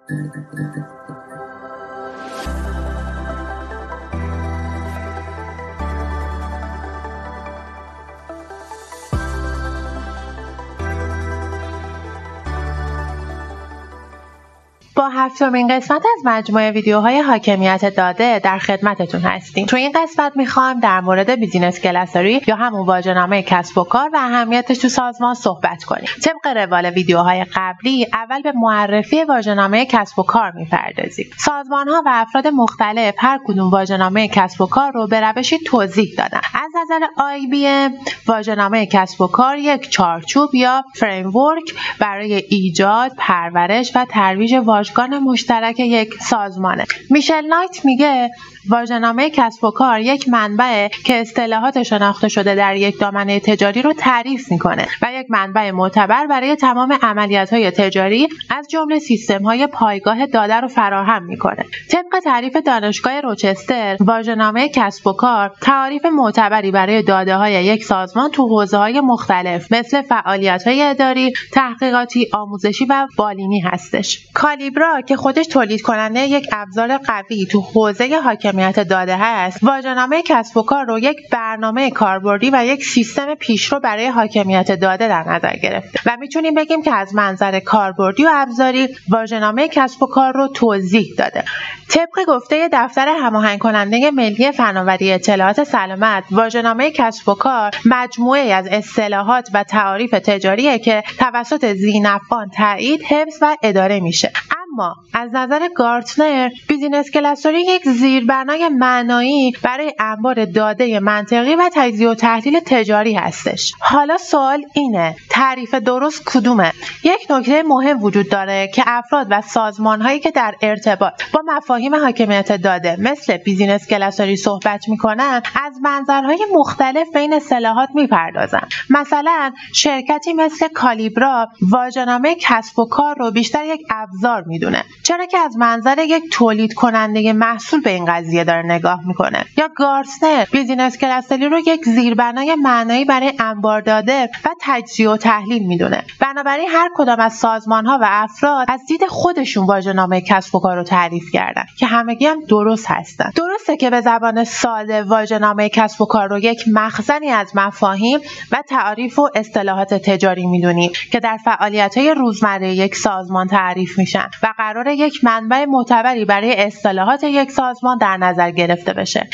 با هفتمین قسمت از مجموعه ویدیوهای حاکمیت داده در خدمتتون هستیم. تو این قسمت میخوایم در مورد بیزینس کلاسری یا همون واژه‌نامه کسب و کار و اهمیتش تو سازمان صحبت کنیم. طبق روال ویدیوهای قبلی اول به معرفی واژه‌نامه کسب و کار میپردازیم. سازمان‌ها و افراد مختلف هر کدوم واژه‌نامه کسب و کار رو به روشی توضیح دادن. از نظر IBM واژه‌نامه کسب و کار یک چارچوب یا فریمورک برای ایجاد، پرورش و ترویج واژگان مشترک یک سازمانه. میشل نایت میگه واژه‌نامه کسب و کار یک منبع که اصطلاحات شناخته شده در یک دامنه تجاری رو تعریف میکنه و یک منبع معتبر برای تمام عملیات‌های تجاری از جمله سیستم‌های پایگاه داده رو فراهم میکنه. طبق تعریف دانشگاه روچستر واژه‌نامه کسب و کار تعریف معتبری برای داده‌های یک سازمان تو حوزه‌های مختلف مثل فعالیت‌های اداری، تحقیقاتی، آموزشی و بالینی هستش. کالیبرا که خودش تولید کننده یک ابزار قوی تو حوزه حاکمیت داده هست، واژه‌نامه کسب و کار رو یک برنامه کاربردی و یک سیستم پیشرو برای حاکمیت داده در نظر گرفته و میتونیم بگیم که از منظر کاربردی و ابزاری واژه‌نامه کسب و کار رو توضیح داده. طبق گفته دفتر هماهنگ کننده ملی فناوری اطلاعات سلامت، واژه‌نامه کسب و کار مجموعه‌ای از اصطلاحات و تعاریف تجاریه که توسط ذی‌نفعان تایید، حفظ و اداره میشه. اما از نظر گارتنر بیزینس کلاسری یک زیربنای معنایی برای انبار داده منطقی و تجزیه و تحلیل تجاری هستش. حالا سوال اینه تعریف درست کدومه؟ یک نکته مهم وجود داره که افراد و سازمان‌هایی که در ارتباط با مفاهیم حاکمیت داده مثل بیزینس کلاسری صحبت می‌کنن از منظرهای مختلف به این اصطلاحات می‌پردازن. مثلا شرکتی مثل کالیبرا واژه‌نامه کسب و کار رو بیشتر یک ابزار میدونه، چرا که از منظر یک تولید کننده محصول به این قضیه داره نگاه میکنه. یا گارتنر بیزینس کلاسری رو یک زیربنای معنایی برای انبار داده و تجزیه و تحلیل میدونه. بنابراین هر کدام از سازمان‌ها و افراد از دید خودشون واژه‌نامه کسب و کار رو تعریف کردن که همگی هم درست هستن. درسته که به زبان ساده واژه‌نامه کسب و کار رو یک مخزنی از مفاهیم و تعاریف و اصطلاحات تجاری میدونیم که در فعالیت‌های روزمره یک سازمان تعریف میشن و قراره یک منبع معتبری برای اصطلاحات یک سازمان در نظر گرفته بشه.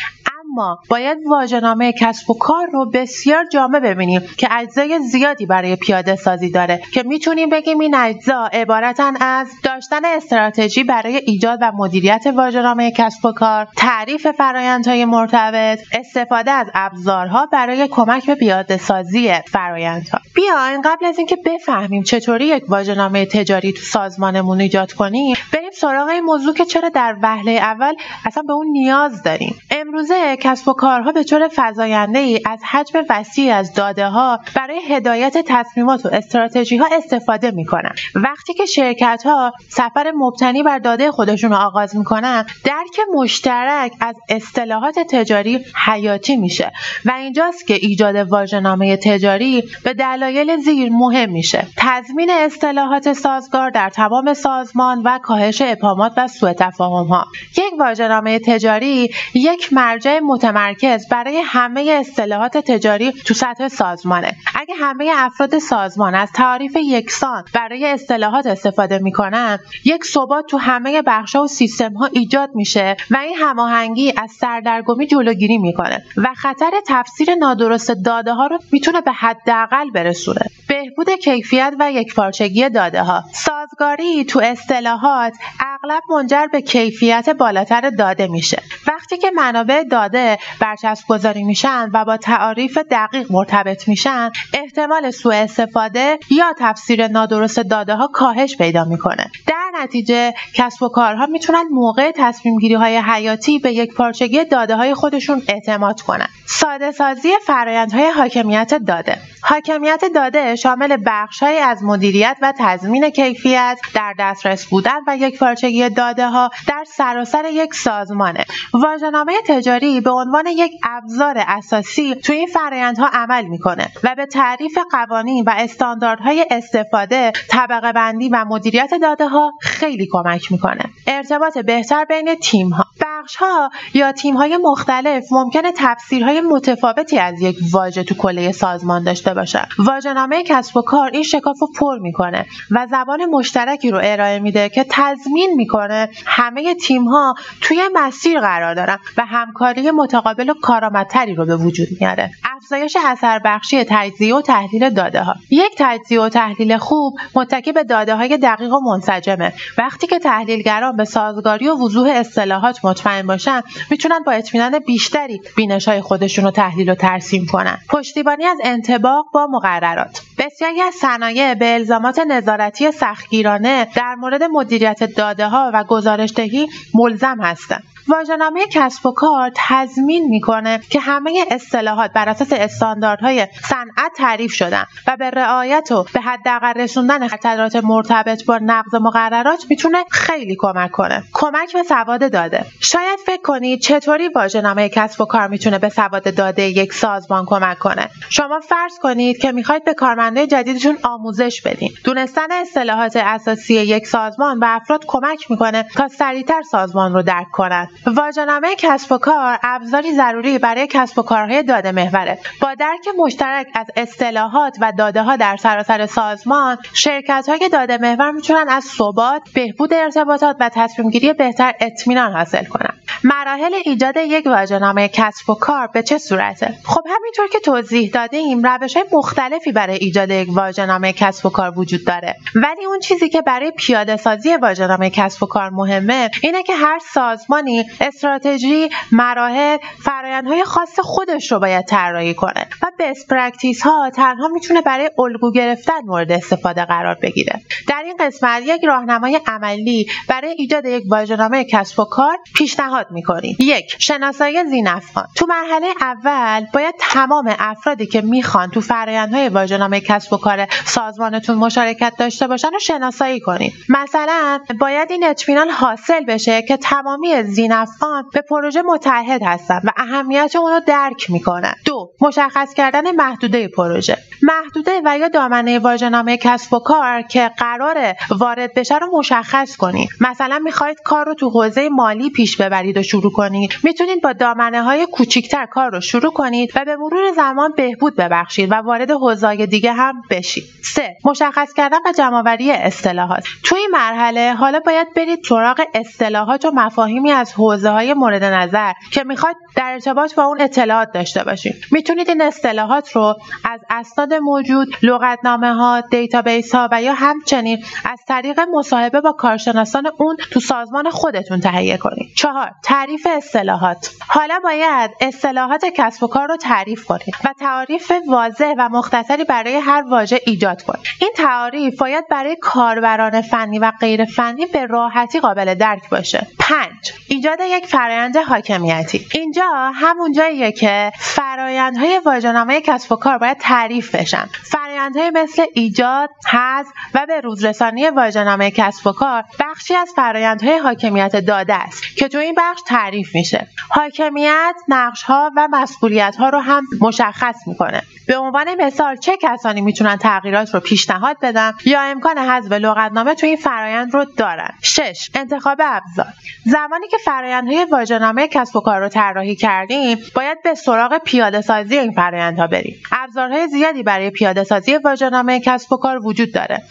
اما باید واژه‌نامه کسب و کار رو بسیار جامع ببینیم که اجزای زیادی برای پیاده سازی داره که میتونیم بگیم این اجزا عبارتن از داشتن استراتژی برای ایجاد و مدیریت واژه‌نامه کسب و کار، تعریف فرآیندهای مرتبط، استفاده از ابزارها برای کمک به پیاده سازی فرآیندها. بیاین قبل از اینکه بفهمیم چطوری یک واژه‌نامه تجاری تو سازمانمون ایجاد کنیم بریم سراغ این موضوع که چرا در وهله اول اصلا به اون نیاز داریم. امروزه کسب و کارها به طور فزاینده‌ای از حجم وسیعی از داده‌ها برای هدایت تصمیمات و استراتژی‌ها استفاده می‌کنن. وقتی که شرکت‌ها سفر مبتنی بر داده خودشون رو آغاز می‌کنن، درک مشترک از اصطلاحات تجاری حیاتی میشه و اینجاست که ایجاد واژه‌نامه تجاری به دلایل زیر مهم میشه. تضمین اصطلاحات سازگار در تمام سازمان و کاهش ابهامات و سوء تفاهم‌ها. یک واژه‌نامه تجاری یک مرجع متمرکز برای همه اصطلاحات تجاری تو سطح سازمانه. اگه همه افراد سازمان از تعریف یکسان برای اصطلاحات استفاده میکنن، یک ثبات تو همه بخش‌ها و سیستم‌ها ایجاد میشه و این هماهنگی از سردرگمی جلوگیری میکنه و خطر تفسیر نادرست داده‌ها رو میتونه به حداقل برسونه. بهبود کیفیت و یکپارچگی داده‌ها. سازگاری تو اصطلاحات اغلب منجر به کیفیت بالاتر داده میشه. وقتی که منابع داده برچسب گذاری میشن و با تعاریف دقیق مرتبط میشن، احتمال سوء استفاده یا تفسیر نادرست داده ها کاهش پیدا میکنه. در نتیجه کسب و کارها میتونن موقع تصمیم گیری های حیاتی به یک پارچگی داده های خودشون اعتماد کنن. ساده سازی فرآیندهای حاکمیت داده. حاکمیت داده شامل بخش‌هایی از مدیریت و تضمین کیفیت، در دسترس بودن و یکپارچگی داده‌ها در سراسر یک سازمانه. واژه‌نامه تجاری به عنوان یک ابزار اساسی تو این فرآیندها عمل می‌کنه و به تعریف قوانین و استانداردهای استفاده، طبقه بندی و مدیریت داده‌ها خیلی کمک میکنه. ارتباط بهتر بین تیم‌ها. بخش‌ها یا تیم‌های مختلف ممکنه تفسیرهای متفاوتی از یک واژه تو کل سازمان داشته باشن. واژه‌نامه کسب و کار این شکاف رو پر میکنه و زبان مشترکی رو ارائه میده که تضمین میکنه همه تیم‌ها توی مسیر قرار دارن و همکاری متقابل و کارآمدتری رو به وجود میاره. افزایش اثر بخشی تجزیه و تحلیل داده‌ها. یک تجزیه و تحلیل خوب متکی به داده‌های دقیق و منسجمه. وقتی که تحلیلگران به سازگاری و وضوح اصطلاحات مطمئن باشن، میتونن با اطمینان بیشتری بینش‌های خودشون رو تحلیل و ترسیم کنن. پشتیبانی از انطباق با مقررات. بسیاری از صنایع به الزامات نظارتی سختگیرانه در مورد مدیریت داده‌ها و گزارش‌دهی ملزم هستند. واژه‌نامه کسب و کار تضمین میکنه که همه اصطلاحات بر اساس استانداردهای صنعت تعریف شدن و به رعایت و به حداقل رسوندن خطرات مرتبط با نقض مقررات میتونه خیلی کمک کنه. کمک به سواد داده. شاید فکر کنید چطوری واژه‌نامه کسب و کار میتونه به سواد داده یک سازمان کمک کنه. شما فرض کنید که میخواید به کارمندای جدیدتون آموزش بدین. دونستن اصطلاحات اساسی یک سازمان به افراد کمک میکنه تا سریعتر سازمان رو درک کنن. واژه‌نامه کسب و کار ابزاری ضروری برای کسب و کارهای داده محوره. با درک مشترک از اصطلاحات و داده‌ها در سراسر سازمان، شرکت‌های داده محور میتونن از ثبات، بهبود ارتباطات و تصمیم‌گیری بهتر اطمینان حاصل کنن. مراحل ایجاد یک واژه‌نامه کسب و کار به چه صورته؟ خب همینطور که توضیح دادیم، روش‌های مختلفی برای ایجاد یک واژه‌نامه کسب و کار وجود داره. ولی اون چیزی که برای پیاده‌سازی واژه‌نامه کسب و کار مهمه، اینه که هر سازمانی استراتژی، مراحل، فرآیندهای خاص خودش رو باید طراحی کنه و بیس پرکتیس ها تنها میتونه برای الگو گرفتن مورد استفاده قرار بگیره. در این قسمت یک راهنمای عملی برای ایجاد یک واژه‌نامه کسب و کار پیشنهاد میکنیم. 1. شناسایی ذی‌نفعان. تو مرحله اول باید تمام افرادی که میخوان تو فرآیندهای واژه‌نامه کسب و کار سازمانتون مشارکت داشته باشن رو شناسایی کنید. مثلا باید این اطمینان حاصل بشه که تمامی ذی‌نفعان به پروژه متحد هستن و اهمیت اون رو درک میکنن. 2. مشخص کردن محدوده پروژه. محدوده و یا دامنه واژه‌نامه کسب و کار که قراره وارد بشه رو مشخص کنید. مثلا میخواید کار رو تو حوزه مالی پیش ببرید و شروع کنید، میتونید با دامنه‌های کوچیک‌تر کار رو شروع کنید و به مرور زمان بهبود ببخشید و وارد حوزه‌های دیگه هم بشید. 3. مشخص کردن و جمع‌آوری اصطلاحات. تو این مرحله حالا باید برید سراغ اصطلاحات و مفاهیمی از حوزه‌های مورد نظر که میخواید در ارتباط با اون اطلاعات داشته باشید. میتونید این اصطلاحات رو از اسناد موجود، لغتنامه‌ها، دیتابیس‌ها و یا همچنین از طریق مصاحبه با کارشناسان اون تو سازمان خودتون تهیه کنید. 4. تعریف اصطلاحات. حالا باید اصطلاحات کسب و کار رو تعریف کنید و تعریف واضح و مختصری برای هر واژه ایجاد کنید. این تعریف باید برای کاربران فنی و غیر فنی به راحتی قابل درک باشه. 5. ایجاد یک فرآیند حاکمیتی. اینجا همون جاییه که فرآیندهای واژه‌نامه کسب و کار باید تعریف بشن. فرآیندهای مثل ایجاد، حذف و به روزرسانی واژه‌نامه کسب و کار بخشی از فرآیندهای حاکمیت داده است که تو این بخش تعریف میشه. حاکمیت نقش‌ها و مسئولیت‌ها رو هم مشخص میکنه. به عنوان مثال چه کسانی میتونن تغییرات رو پیشنهاد بدن یا امکان حذف لغتنامه تو این فرآیند رو دارن. 6. انتخاب ابزار. زمانی که فرآیندهای واژه‌نامه کسب و کار رو طراحی کردیم، باید به سراغ پیاده‌سازی این فرآیندها بریم. ابزارهای زیادی برای پیاده‌سازی واژه‌نامه کسب و کار وجود داره.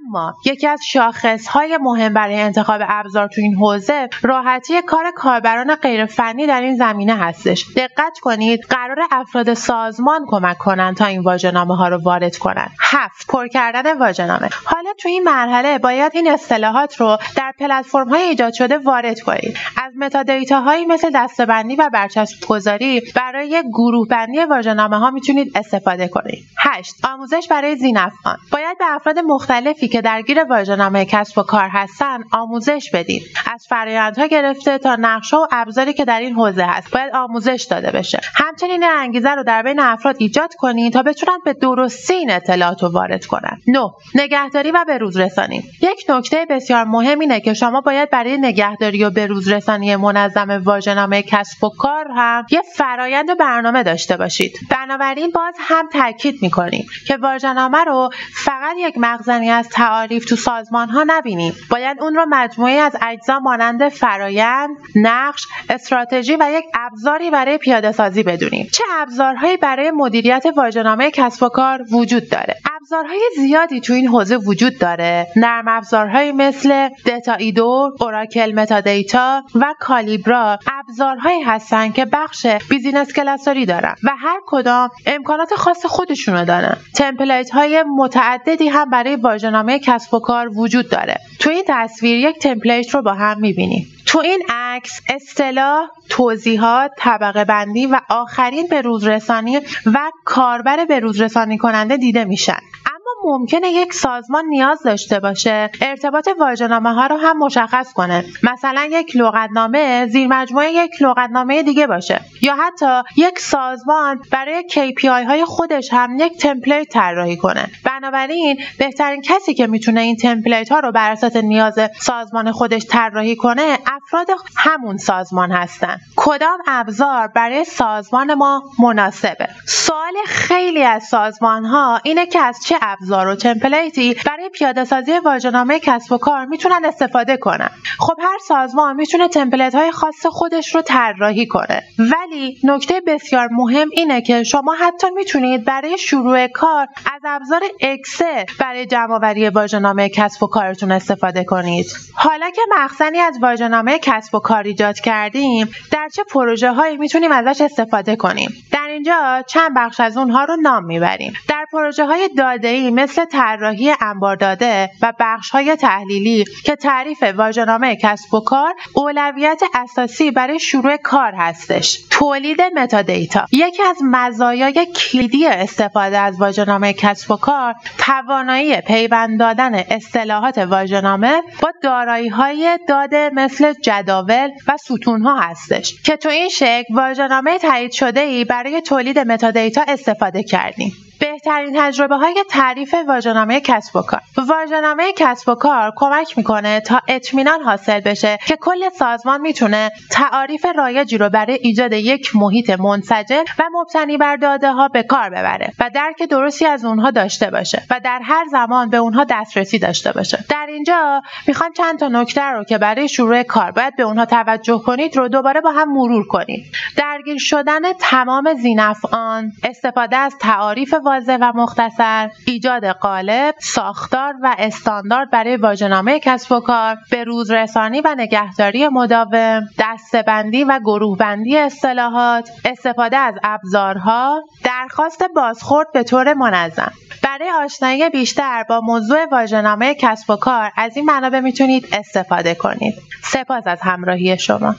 اما یکی از شاخص‌های مهم برای انتخاب ابزار تو این حوزه راحتی کار کاربران غیر فنی در این زمینه هستش. دقت کنید قرار افراد سازمان کمک کنن تا این واژه‌نامه‌ها رو وارد کنن. 7. پر کردن واژه‌نامه. حالا تو این مرحله باید این اصطلاحات رو در پلتفرم‌های ایجاد شده وارد کنید. از متادیتاهایی مثل دسته‌بندی و برچسب‌گذاری برای گروه‌بندی واژه‌نامه‌ها میتونید استفاده کنید. 8. آموزش برای ذی‌نفعان. باید به افراد مختلفی که درگیر واژه‌نامه کسب و کار هستن آموزش بدید. از فرآیندها گرفته تا نقش‌ها و ابزاری که در این حوزه هست باید آموزش داده بشه. همچنین این انگیزه رو در بین افراد ایجاد کنید تا بتونن به درستی این اطلاعات رو وارد کنن. 9. نگهداری و بروزرسانی. یک نکته بسیار مهم اینه که شما باید برای نگهداری و بروزرسانی منظم واژه‌نامه کسب و کار هم یه فرآیند و برنامه داشته باشید. بنابراین باز هم تاکید می‌کنیم که واژه‌نامه رو فقط یک مخزنی از تعاریف تو سازمان ها نبینیم. باید اون رو مجموعه از اجزا مانند فرایند، نقش، استراتژی و یک ابزاری برای پیاده سازی بدونیم. چه ابزارهایی برای مدیریت واژه‌نامه کسب و کار وجود داره؟ ابزارهای زیادی تو این حوزه وجود داره. نرم افزارهایی مثل دیتایدور، اوراکل متادیتا و کالیبرا ابزارهایی هستن که بخش بیزینس کلاسری دارن و هر کدام امکانات خاص خودشونو دارن. تمپلیت های متعددی هم برای واژه‌نامه کسب و کار وجود داره. تو این تصویر یک تمپلیت رو با هم می‌بینیم. تو این عکس اصطلاح، توضیحات، طبقه بندی و آخرین بروزرسانی و کاربر بروزرسانی کننده دیده میشن. اما ممکنه یک سازمان نیاز داشته باشه ارتباط واژه‌نامه ها رو هم مشخص کنه. مثلا یک لغتنامه زیر مجموعه یک لغتنامه دیگه باشه، یا حتی یک سازمان برای KPI های خودش هم یک تمپلیت طراحی کنه. بنابراین بهترین کسی که میتونه این تمپلیت ها رو بر اساس نیاز سازمان خودش طراحی کنه افراد همون سازمان هستن. کدام ابزار برای سازمان ما مناسبه؟ سوال خیلی از سازمان ها اینه که از چه ابزار و تمپلیتی برای پیاده سازی واژه‌نامه کسب و کار میتونن استفاده کنن. خب هر سازمان میتونه تمپلیت های خاص خودش رو طراحی کنه، ولی نکته بسیار مهم اینه که شما حتی میتونید برای شروع کار از ابزار اکسل برای جمع‌آوری واژه‌نامه کسب و کارتون استفاده کنید. حالا که مخزنی از واژه‌نامه کسب و کار ایجاد کردیم، در چه پروژه هایی میتونیم ازش استفاده کنیم؟ در اینجا چند بخش از اونها رو نام میبریم. در پروژه های داده‌ای مثل طراحی انبار داده و بخش های تحلیلی که تعریف واژه‌نامه کسب و کار اولویت اساسی برای شروع کار هستش. تولید متادیتا. یکی از مزایای کلیدی استفاده از واژه‌نامه کسب و کار توانایی پیوند دادن اصطلاحات واژه‌نامه با دارایی‌های داده مثل جداول و ستون‌ها هستش که تو این شکل واژه‌نامه تایید شده‌ای برای تولید متادیتا استفاده کردیم. بهترین تجربه‌های تعریف واژه‌نامه کسب و کار. واژه‌نامه کسب و کار کمک میکنه تا اطمینان حاصل بشه که کل سازمان میتونه تعاریف رایجی رو برای ایجاد یک محیط منسجم و مبتنی بر داده‌ها به کار ببره و درک درستی از اونها داشته باشه و در هر زمان به اونها دسترسی داشته باشه. در اینجا میخوام چند تا نکته رو که برای شروع کار باید به اونها توجه کنید رو دوباره با هم مرور کنیم. درگیر شدن تمام ذی‌نفعان، استفاده از تعاریف واضح و مختصر، ایجاد قالب، ساختار و استاندارد برای واژه‌نامه کسب و کار، به روزرسانی و نگهداری مداوم، دسته‌بندی و گروه‌بندی اصطلاحات، استفاده از ابزارها، درخواست بازخورد به طور منظم. برای آشنایی بیشتر با موضوع واژه‌نامه کسب و کار از این منابع میتونید استفاده کنید. سپاس از همراهی شما.